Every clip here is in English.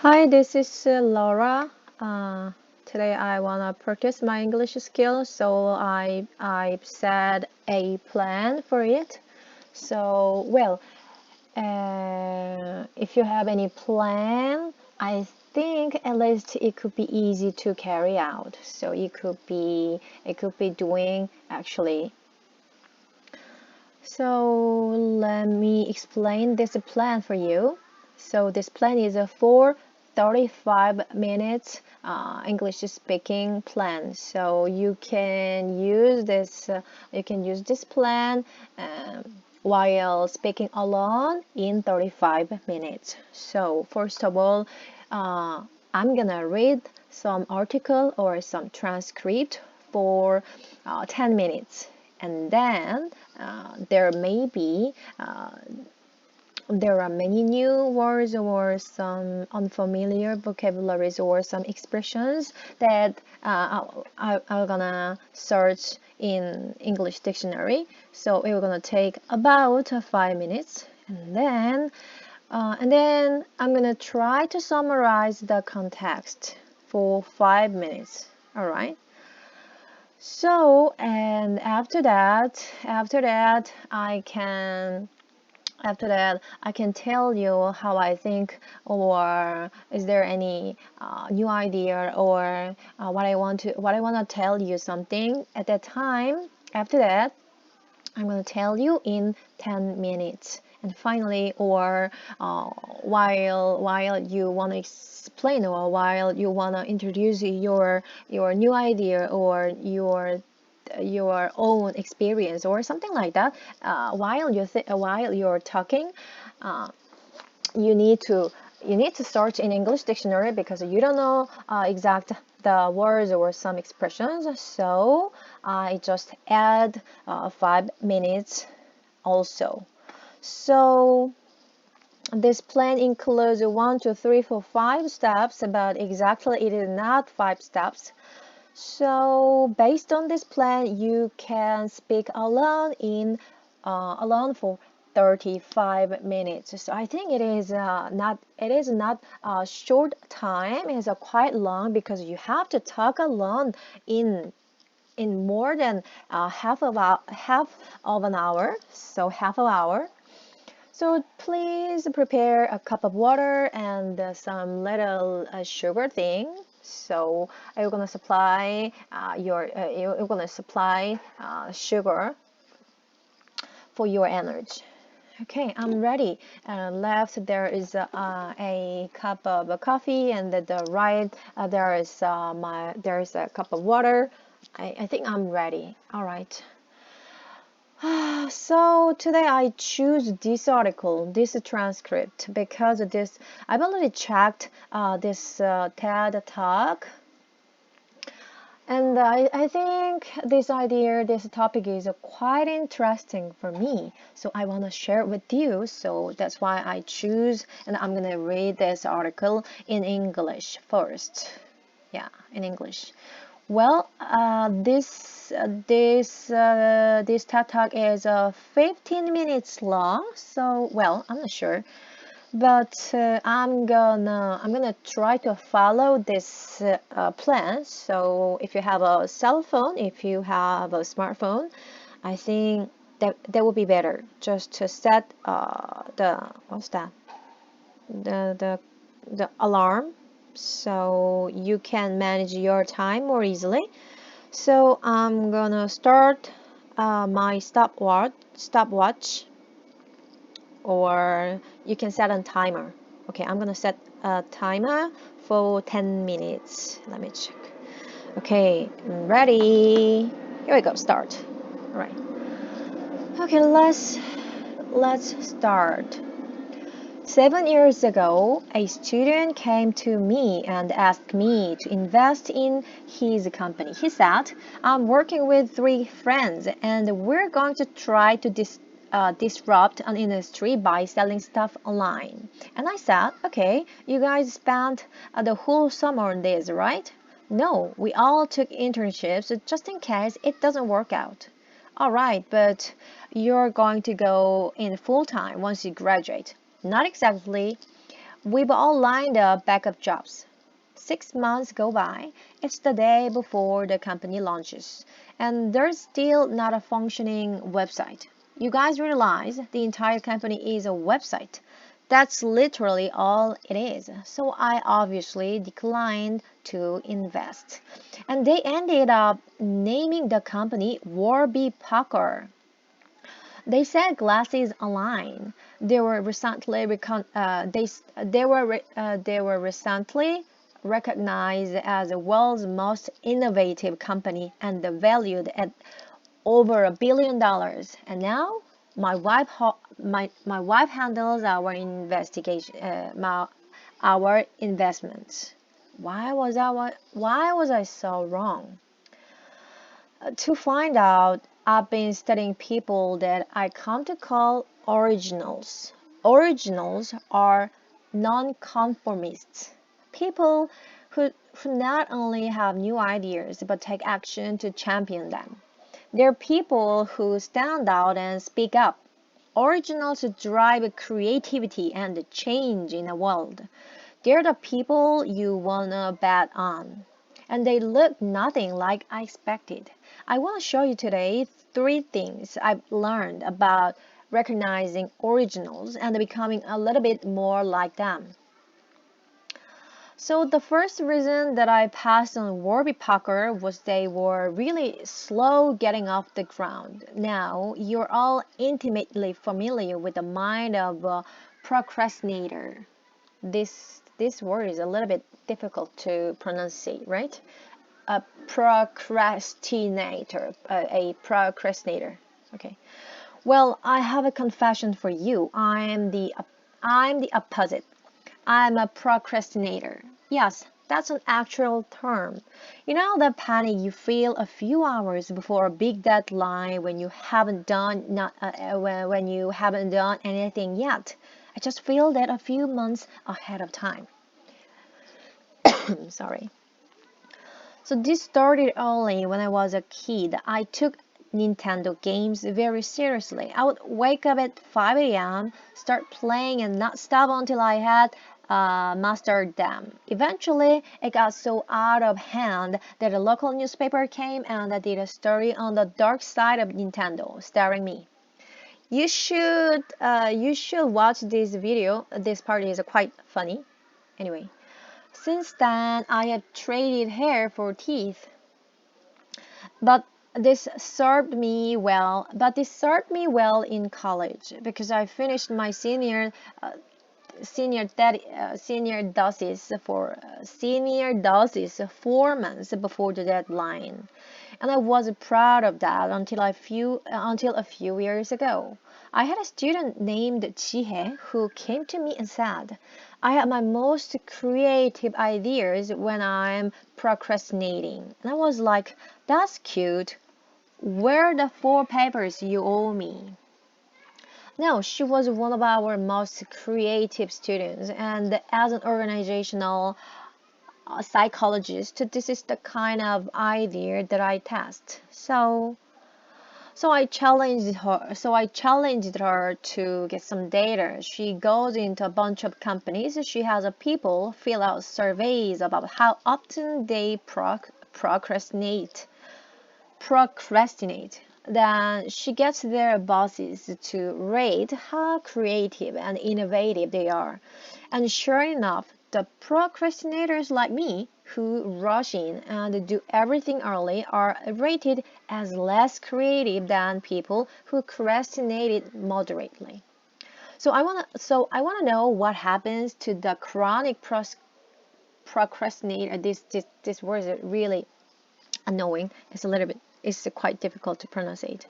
Hi, this is Laura. Today I wanna practice my English skills, so I've set a plan for it. So if you have any plan, I think at least it could be easy to carry out. So it could be doing actually. So let me explain this plan for you. So this plan is for 35 minutes English speaking plan. So you can use this plan while speaking alone in 35 minutes. So first of all, I'm gonna read some article or some transcript for 10 minutes, and then there are many new words or some unfamiliar vocabularies or some expressions that I'm gonna search in English dictionary. So it's gonna take about 5 minutes, and then I'm gonna try to summarize the context for 5 minutes. All right. So, and after that I can tell you how I think, or is there any new idea, or what I want to tell you something at that time. After that, I'm going to tell you in 10 minutes. And finally, or while you want to explain, or while you want to introduce your new idea or your own experience or something like that, while you're talking, you need to search in English dictionary because you don't know exact the words or some expressions. So I just add 5 minutes also. So this plan includes 1, 2, 3, 4, 5 steps, but exactly it is not 5 steps. So based on this plan, you can speak alone for 35 minutes. So I think it is not a short time. It is quite long because you have to talk alone in more than half of an hour. So half an hour. So please prepare a cup of water and some little sugar thing. So you're gonna supply sugar for your energy. Okay, I'm ready. Left there is a cup of coffee, and the right there is a cup of water. I think I'm ready. All right. So today I choose this article, this transcript, because I've already checked this TED Talk, and I think this topic is quite interesting for me. So I want to share it with you. So that's why I choose, and I'm gonna read this article in English first. Yeah, in English. Well, this TED Talk is 15 minutes long, so I'm not sure, but I'm gonna try to follow this plan. So if you have a cell phone, if you have a smartphone, I think that would be better. Just to set the alarm, so you can manage your time more easily. So I'm gonna start my stopwatch, or you can set a timer. Okay, I'm gonna set a timer for 10 minutes. Let me check. Okay, I'm ready. Here we go. Start. All right. Okay, let's start. 7 years ago, a student came to me and asked me to invest in his company. He said, I'm working with 3 friends and we're going to try to disrupt an industry by selling stuff online. And I said, okay, you guys spent the whole summer on this, right? No, we all took internships just in case it doesn't work out. All right, but you're going to go in full time once you graduate. Not exactly. We've all lined up backup jobs. 6 months go by. It's the day before the company launches, and there's still not a functioning website. You guys realize the entire company is a website. That's literally all it is. So I obviously declined to invest. And they ended up naming the company Warby Parker. They said glasses align. They were recently recognized as the world's most innovative company and valued at over $1 billion. And now my wife handles our our investments. Why was I so wrong? To find out, I've been studying people that I come to call originals. Originals are nonconformists. People who not only have new ideas but take action to champion them. They're people who stand out and speak up. Originals drive creativity and change in the world. They're the people you wanna bet on. And they look nothing like I expected. I want to show you today 3 things I've learned about recognizing originals and becoming a little bit more like them. So the first reason that I passed on Warby Parker was they were really slow getting off the ground. Now, you're all intimately familiar with the mind of a procrastinator. This word is a little bit difficult to pronounce, right? A procrastinator. Okay. Well, I have a confession for you. I'm the opposite. I'm a procrastinator. Yes, that's an actual term. You know the panic you feel a few hours before a big deadline when you haven't done anything yet. I just feel that a few months ahead of time. Sorry. So this started early when I was a kid. I took Nintendo games very seriously. I would wake up at 5 a.m., start playing and not stop until I had mastered them. Eventually, it got so out of hand that a local newspaper came and did a story on the dark side of Nintendo, starring me. You should watch this video. This part is quite funny. Anyway. Since then, I have traded hair for teeth. But this served me well in college because I finished my senior doses 4 months before the deadline. And I was proud of that until a few years ago. I had a student named Jihe who came to me and said, I have my most creative ideas when I'm procrastinating. And I was like, that's cute. Where are the 4 papers you owe me? No, she was one of our most creative students, and as an organizational psychologist, this is the kind of idea that I test. So I challenged her to get some data. She goes into a bunch of companies. She has people fill out surveys about how often they procrastinate. Then she gets their bosses to rate how creative and innovative they are. And sure enough, the procrastinators like me who rush in and do everything early are rated as less creative than people who procrastinated moderately. So I want to know what happens to the chronic procrastinator. This word is really annoying. It's quite difficult to pronounce it.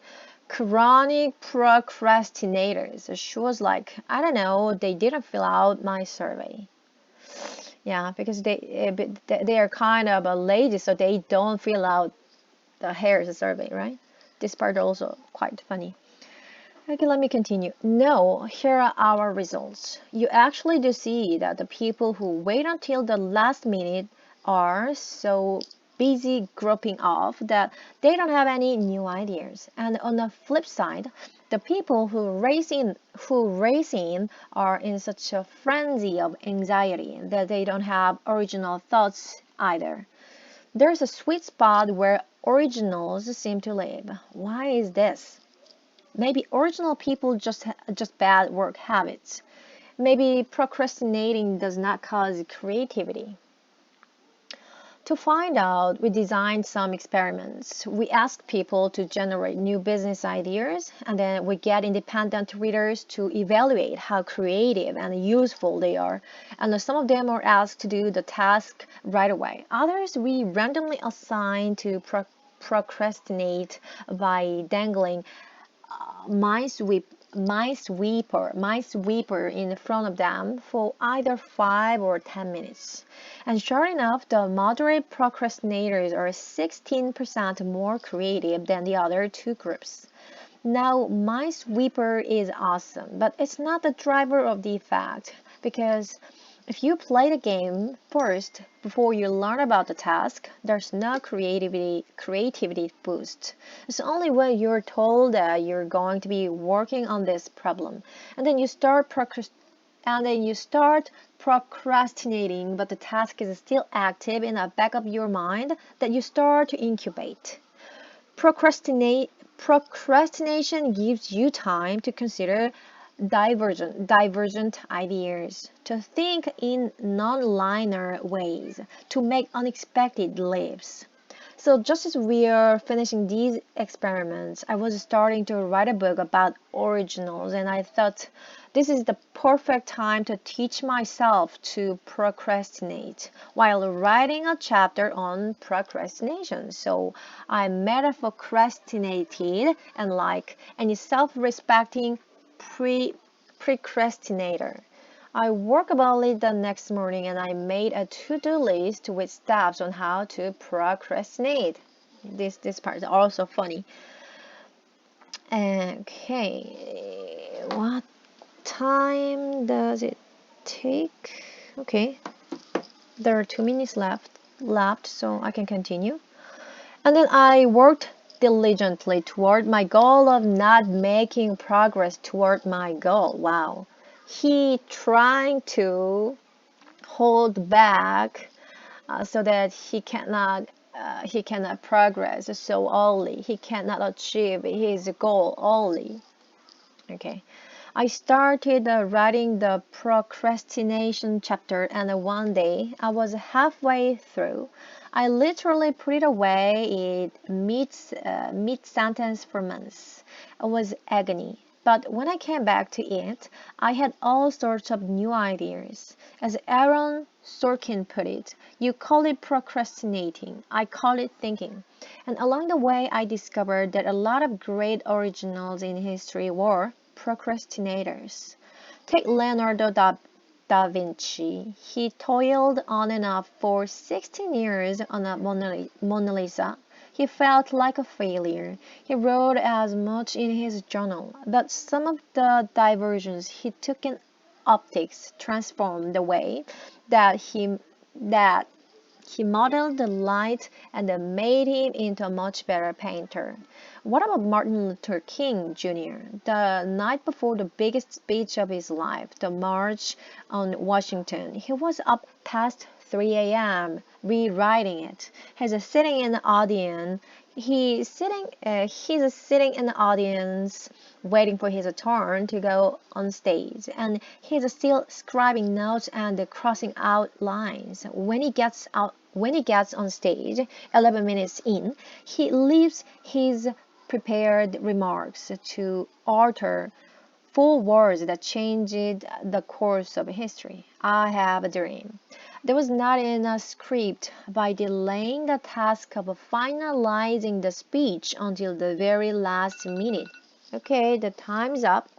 Chronic procrastinators. She was like, I don't know, they didn't fill out my survey. Yeah, because they are kind of lazy, so they don't fill out the hair survey, right? This part also quite funny. Okay, let me continue. No, here are our results. You actually do see that the people who wait until the last minute are so busy grouping off that they don't have any new ideas. And on the flip side, The people who race in are in such a frenzy of anxiety that they don't have original thoughts either. There's a sweet spot where originals seem to live. Why is this? Maybe original people just bad work habits. Maybe procrastinating does not cause creativity. To find out, we designed some experiments. We asked people to generate new business ideas, and then we get independent readers to evaluate how creative and useful they are. And some of them are asked to do the task right away. Others we randomly assign to procrastinate by dangling minesweeper in front of them for either 5 or 10 minutes. And sure enough, the moderate procrastinators are 16% more creative than the other two groups. Now, Minesweeper is awesome, but it's not the driver of the effect, because if you play the game first before you learn about the task, there's no creativity boost. It's only when you're told that you're going to be working on this problem, and then you start procrastinating, but the task is still active in the back of your mind, that you start to incubate. Procrastination gives you time to consider divergent ideas, to think in non-linear ways, to make unexpected leaps. So just as we are finishing these experiments, I was starting to write a book about originals, and I thought this is the perfect time to teach myself to procrastinate while writing a chapter on procrastination. So I meta-procrastinated, and like any self-respecting procrastinator, I woke up early the next morning and I made a to-do list with steps on how to procrastinate. This part is also funny. Okay, what time does it take? Okay, there are 2 minutes left, so I can continue. And then I worked diligently toward my goal of not making progress toward my goal. Wow. He trying to hold back so that he cannot progress so early. He cannot achieve his goal early. Okay. I started writing the procrastination chapter, and one day I was halfway through. I literally put it away mid-sentence for months. It was agony. But when I came back to it, I had all sorts of new ideas. As Aaron Sorkin put it, you call it procrastinating, I call it thinking. And along the way, I discovered that a lot of great originals in history were procrastinators. Take Leonardo da Vinci. He toiled on and off for 16 years on a Mona Lisa. He felt like a failure. He wrote as much in his journal, but some of the diversions he took in optics transformed the way that he modeled the light and made him into a much better painter. What about Martin Luther King Jr.? The night before the biggest speech of his life, the March on Washington, he was up past 3 a.m. rewriting it. He's sitting in the audience. He's sitting in the audience waiting for his turn to go on stage, and he's still scribing notes and crossing out lines. When he gets on stage, 11 minutes in, he leaves his prepared remarks to utter 4 words that changed the course of history. I have a dream. There was not in a script. By delaying the task of finalizing the speech until the very last minute. Okay, the time's up.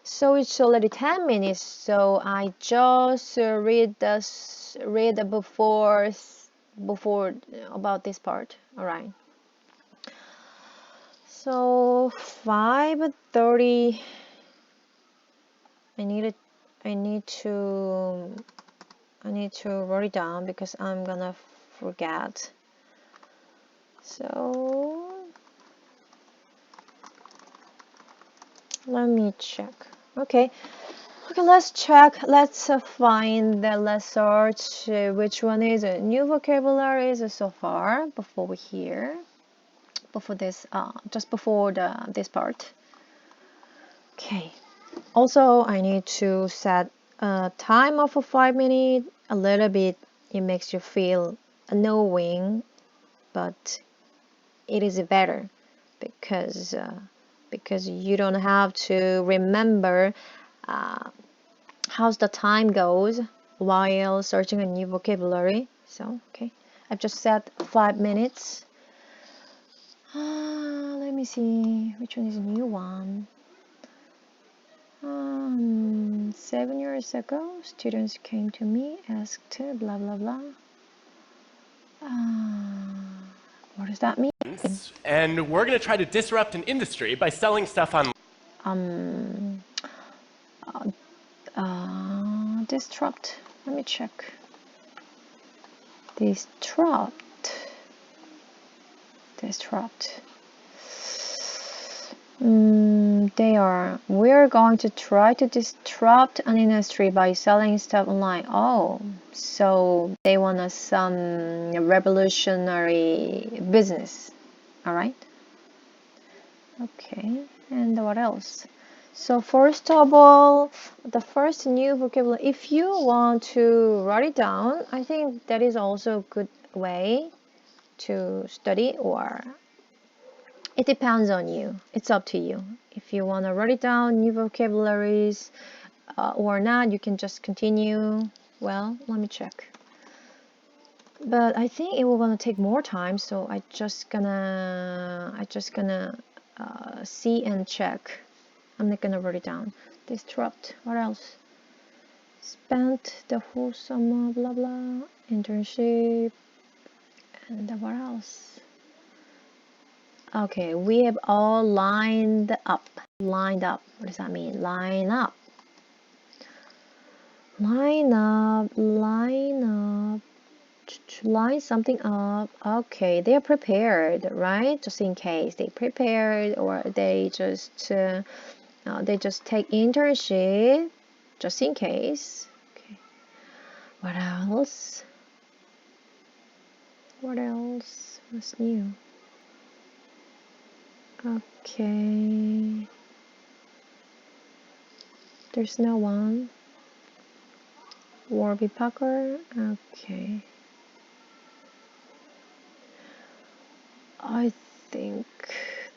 So it's already 10 minutes. So I just read before about this part. All right. So 5:30. I need to write it down because I'm gonna forget. So Let me check. Okay, let's check. Let's find the let's search which one is new vocabularies so far before this just before this part. Okay. Also, I need to set a timer for 5 minutes. A little bit, it makes you feel annoying, but it is better because you don't have to remember how the time goes while searching a new vocabulary. So, okay, I've just set 5 minutes. Let me see which one is a new one. 7 years ago, students came to me, asked blah blah blah. What does that mean? And we're going to try to disrupt an industry by selling stuff on. Disrupt. Let me check. Disrupt. We're going to try to disrupt an industry by selling stuff online. Oh, so they want some revolutionary business. All right. Okay, and what else? So first of all, the first new vocabulary, if you want to write it down, I think that is also a good way to study, or it depends on you. It's up to you. If you want to write it down, new vocabularies, or not, you can just continue. Well, let me check. But I think it will gonna take more time, so I just gonna see and check. I'm not gonna write it down. Disrupt. What else? Spent the whole summer, blah blah. Internship. And what else? Okay, we have all lined up. Lined up. What does that mean? Line up. Line up. Line up. Line something up. Okay, they are prepared, right? Just in case they prepared, or they just take internship, just in case. Okay. What else? What else? What's new? Okay. There's no one. Warby Parker. Okay. I think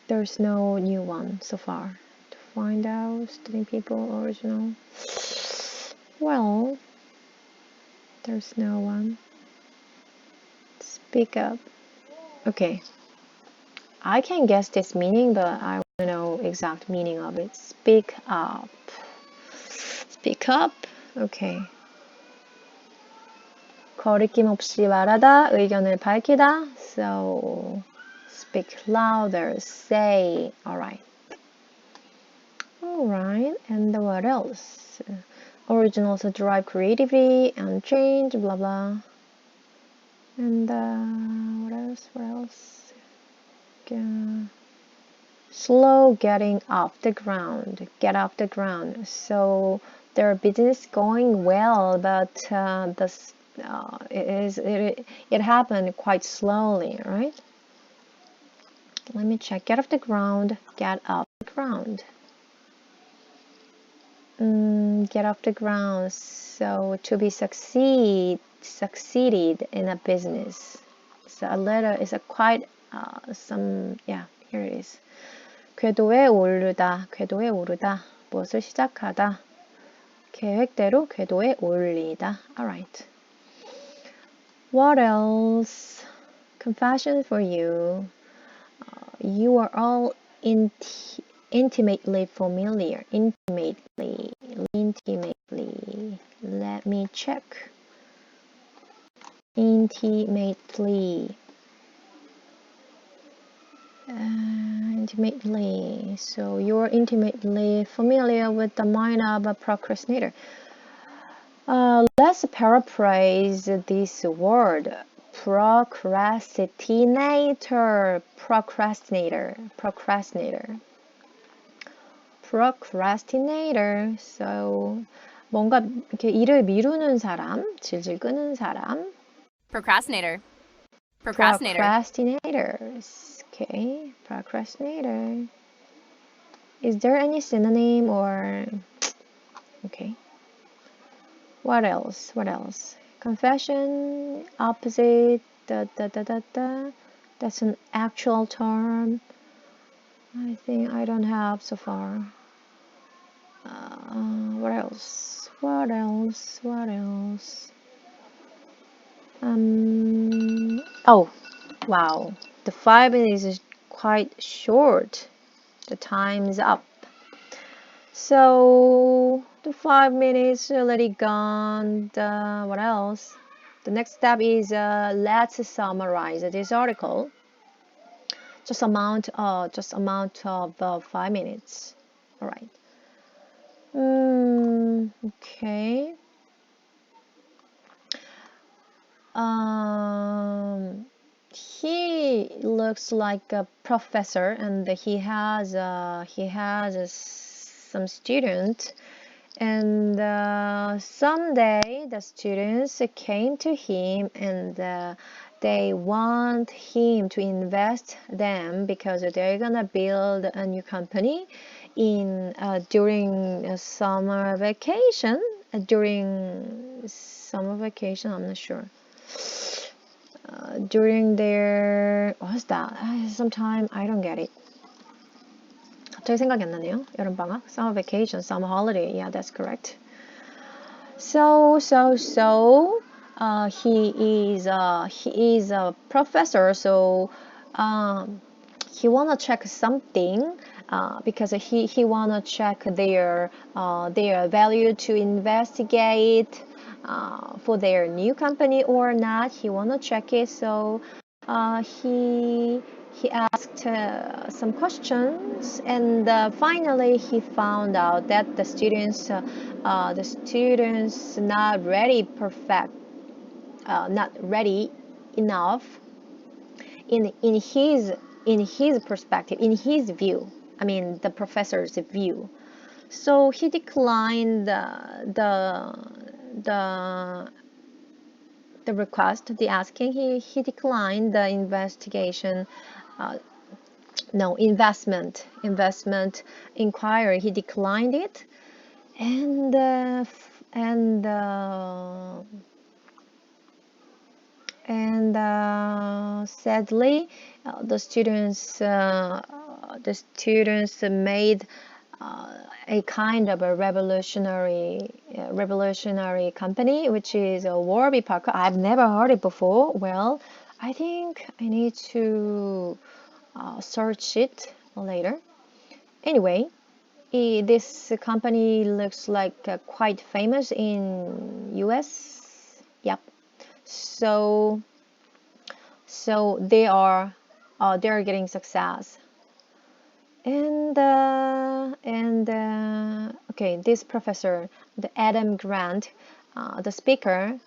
there's no new one so far. To find out, studying people, original. Well, there's no one. Speak up. Okay. I can guess this meaning, but I want to know exact meaning of it. Speak up. Speak up. Okay. 거리낌 없이 말하다, 의견을 밝히다. So, speak louder, say. Alright. Alright, and what else? Originals drive creativity and change, blah blah. And what else? Slow getting off the ground. Get off the ground. So their business going well, but it happened quite slowly, right? Let me check. Get off the ground. Get off the ground. Get off the ground. So to be succeeded in a business. So a letter is a quite here it is. 궤도에 오르다. 무엇을 시작하다. 계획대로 궤도에 올리다. Alright. What else? Confession for you. You are all intimately familiar. Intimately. Let me check. Intimately. So you're intimately familiar with the mind of a procrastinator. Let's paraphrase this word. Procrastinator. procrastinator. So 뭔가 이렇게 일을 미루는 사람, 질질 끄는 사람. procrastinator, procrastinator, Procrastinators. Okay, procrastinator. Is there any synonym or okay? What else? What else? Confession, opposite, da da da da da. That's an actual term. I think I don't have so far. What else? What else? What else? Oh, wow. The 5 minutes is quite short. The time's up. So the 5 minutes already gone. What else? The next step is let's summarize this article. Just amount of 5 minutes. All right. Okay. He looks like a professor, and he has some student. And someday the students came to him and they want him to invest them because they're gonna build a new company in during summer vacation. During summer vacation, I'm not sure. During their what's that? Sometime I don't get it. 갑자기 생각이 안 나네요. 여름방학, summer vacation, summer holiday. Yeah, that's correct. So he is a professor. So he wanna check something because he wanna check their value to investigate for their new company or not. He wanna check it. So he asked some questions, and finally he found out that the students not ready not ready enough in his perspective, in his view. I mean the professor's view. So he declined the request, the asking. He declined the investigation. Investment inquiry. He declined it, and sadly, the students made a kind of a revolutionary company, which is a Warby Parker. I've never heard it before. Well, I think I need to search it later. Anyway, this company looks like quite famous in US. Yep. So they're getting success. And okay, this professor, the Adam Grant, the speaker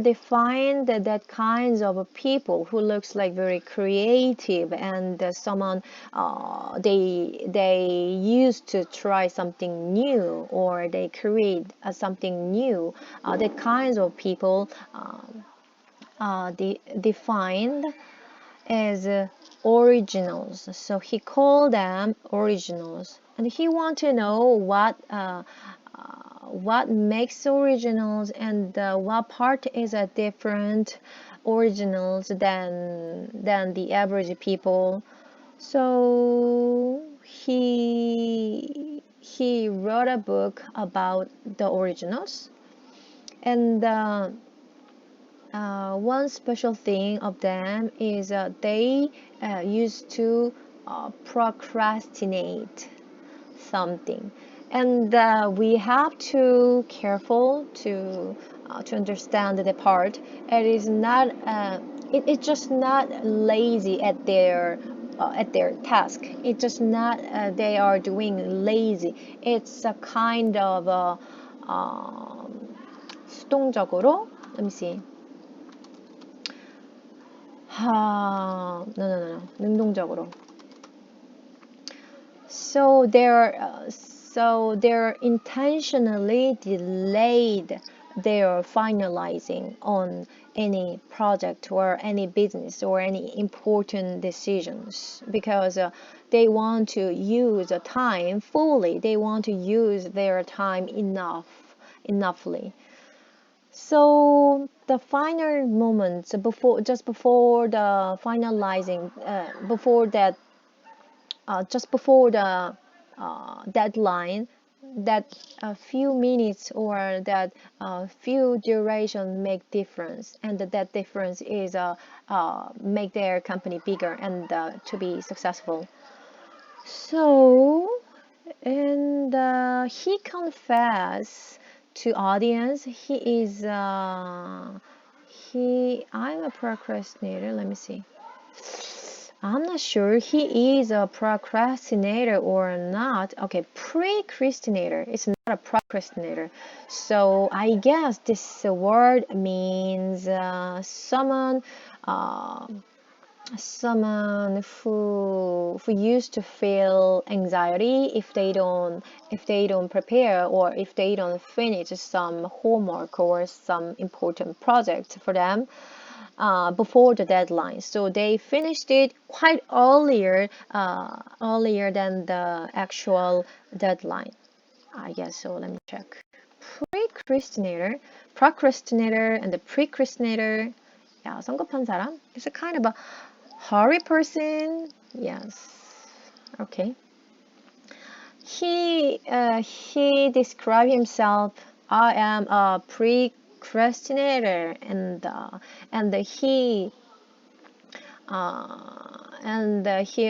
defined that kinds of people who looks like very creative and someone they used to try something new, or they create something new. The kinds of people defined as originals. So he called them originals, and he want to know what makes originals, and what part is a different originals than the average people. So he wrote a book about the originals, and one special thing of them is they used to procrastinate something, and we have to careful to understand the part. It is not it's just not lazy at their task. It's just not they are doing lazy. It's a kind of 수동적으로. Let me see. No. 능동적으로. So they're So they're intentionally delayed their finalizing on any project or any business or any important decisions because they want to use the time fully. They want to use their time enoughly. So the final moments just before the finalizing, just before the deadline, that a few minutes or that few duration make difference, and that difference is make their company bigger and to be successful. So, and he confessed to audience I'm a procrastinator. Let me see. I'm not sure he is a procrastinator or not. Okay, precrastinator. It's not a procrastinator. So I guess this word means someone who used to feel anxiety if they don't prepare or if they don't finish some homework or some important project for them before the deadline. So they finished it quite earlier than the actual deadline, I guess. So let me check. Procrastinator and the precrastinator. Yeah, 성급한 사람. It's a kind of a hurry person. Yes. Okay. He described himself. I am a procrastinator, and he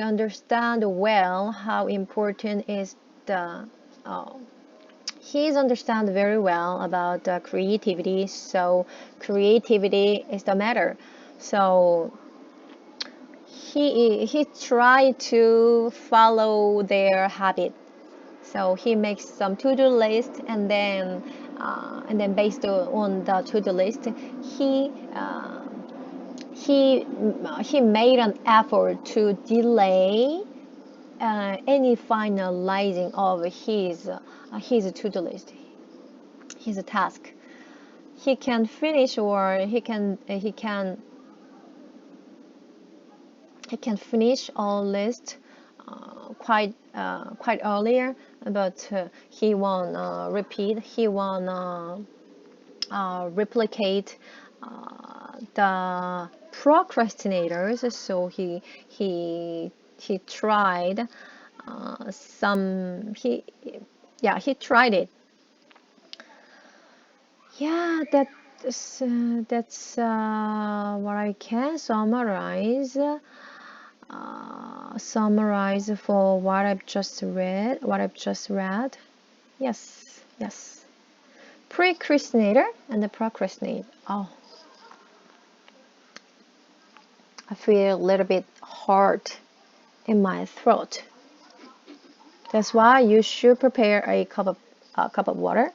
understand well how important is the. He's understand very well about creativity. So creativity is the matter. So he tried to follow their habit. So he makes some to-do list, and then based on the to-do list, he made an effort to delay any finalizing of his to-do list, his task. He can finish, or he can finish all list quite earlier, but he won't repeat. He won't replicate the procrastinators. So he tried he tried it. Yeah, that's what I can summarize. Summarize for what I've just read. Yes. Precrastinator and the procrastinator. Oh, I feel a little bit hard in my throat. That's why you should prepare a cup of water.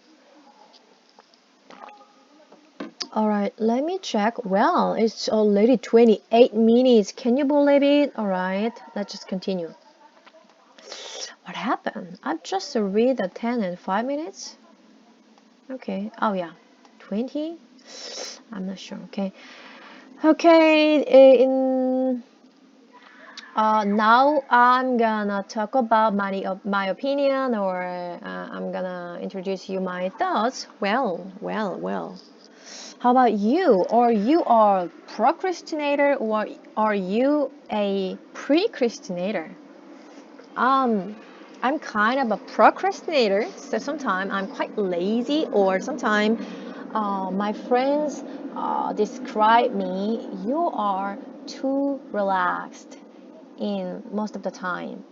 Alright, let me check. Well, it's already 28 minutes. Can you believe it? Alright, let's just continue. What happened? I've just read the 10 and 5 minutes. Okay. Oh yeah, 20? I'm not sure. Okay. Now I'm gonna talk about my opinion, or I'm gonna introduce you my thoughts. Well. How about you? Or you are a procrastinator, or are you a precrastinator? I'm kind of a procrastinator, so sometimes I'm quite lazy, or sometimes my friends describe me, you are too relaxed in most of the time.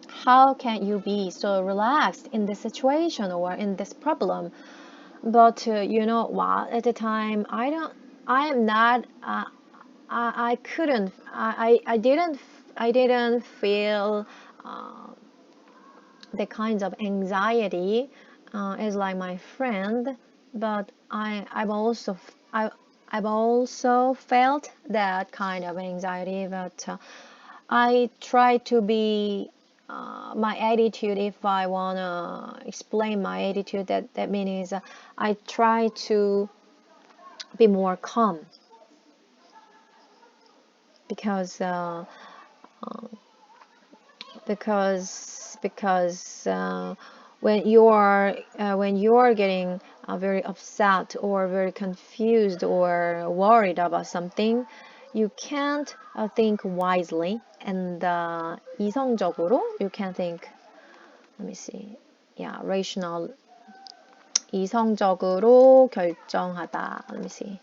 How can you be so relaxed in this situation or in this problem? But you know what? At the time, I didn't feel the kinds of anxiety as like my friend. But I've also felt that kind of anxiety. But I try to be my attitude, if I wanna explain my attitude, that means I try to be more calm, because when you're getting very upset or very confused or worried about something, you can't think wisely and 이성적으로. You can think. Let me see. Yeah, rational. 이성적으로 결정하다. Let me see.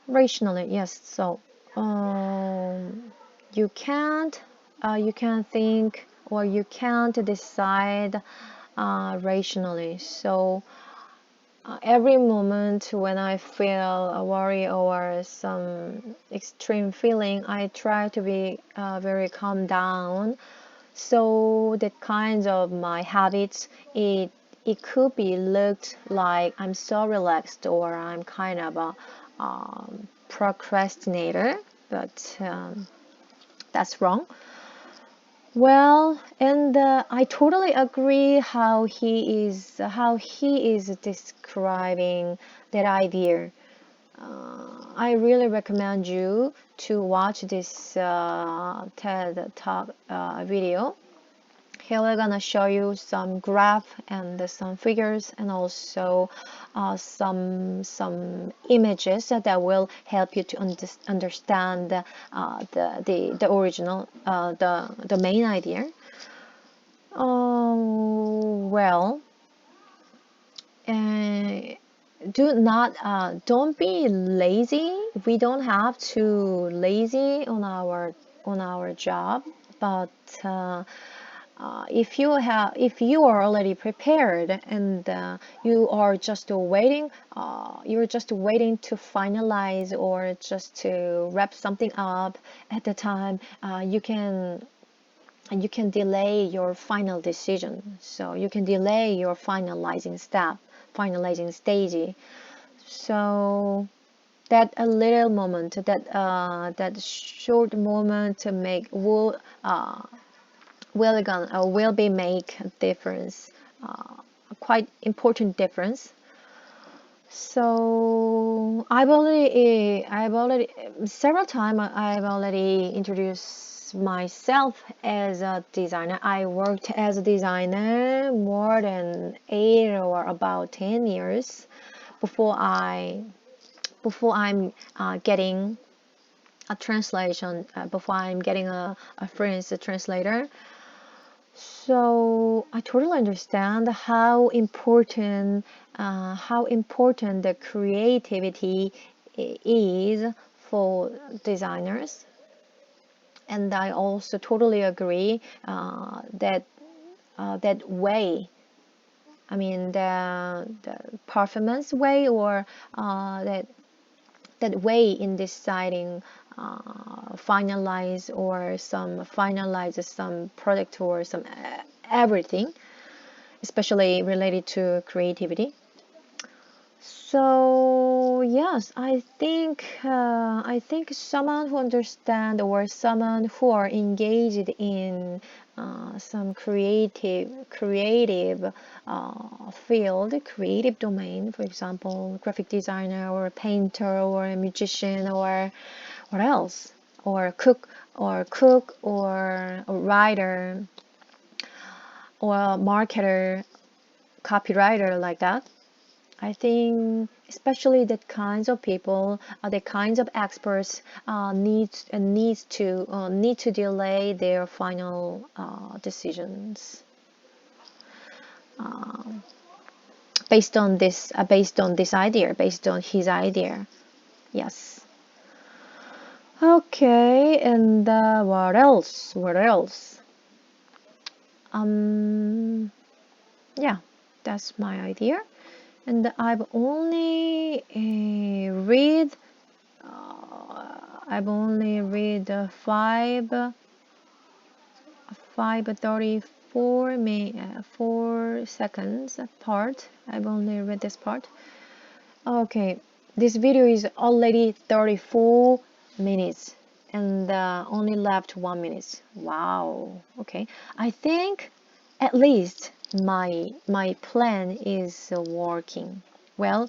Rationally, yes. So you can't think, or you can't decide rationally. So every moment when I feel a worry or some extreme feeling, I try to be very calm down. So that kind of my habits, it could be looked like I'm so relaxed or I'm kind of a procrastinator, but that's wrong. Well, and I totally agree how he is describing that idea. I really recommend you to watch this TED Talk video. Here we're gonna show you some graph and some figures, and also some images that will help you to understand the original the main idea. Well, don't be lazy. We don't have to lazy on our job, but if you are already prepared and you are just waiting, you're just waiting to finalize or just to wrap something up at the time, you can delay your final decision. So you can delay your finalizing stage. So that a little moment, that short moment to will be make a difference, a quite important difference. So I've already several times I've already introduced myself as a designer. I worked as a designer more than 8 or about 10 years before I'm getting a translation, before I'm getting a freelance translator. So I totally understand how important the creativity is for designers, and I also totally agree that way. I mean the performance way, or that way in deciding finalize some product or some everything, especially related to creativity. So yes, I think someone who understand, or someone who are engaged in some creative field, creative domain, for example, graphic designer or painter or a musician or what else, or cook or a writer or a marketer, copywriter, like that. I think especially that kinds of people, the kinds of experts need to delay their final decisions based on his idea. Yes. Okay, and what else? Yeah, that's my idea. And I've only read 4 seconds part. I've only read this part. Okay, this video is already 34 minutes. and only left 1 minute. Wow. Okay. I think at least my plan is working. Well,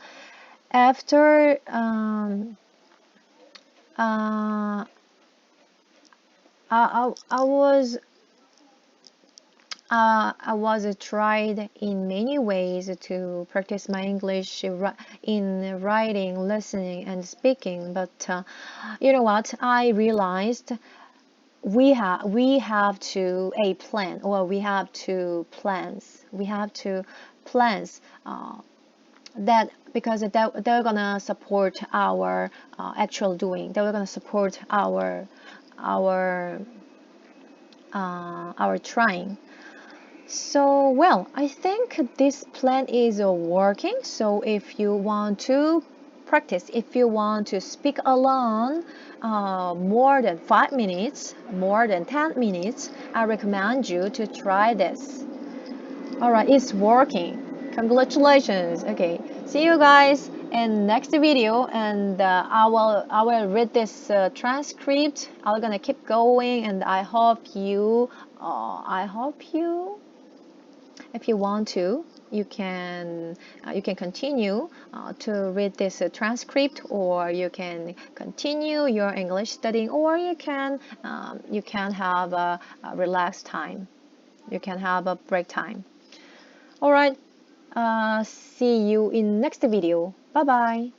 after I was tried in many ways to practice my English in writing, listening, and speaking. But you know what? I realized we have to a plan, or we have to plans. We have to plans that because they're gonna support our actual doing. They're gonna support our trying. So, well, I think this plan is working. So, if you want to practice, if you want to speak alone more than 5 minutes, more than 10 minutes, I recommend you to try this. Alright, it's working. Congratulations. Okay, see you guys in next video, and I will read this transcript. I'm gonna keep going, and I hope you if you want to, you can continue to read this transcript, or you can continue your English studying, or you can have a relaxed time. You can have a break time. All right. See you in next video. Bye bye.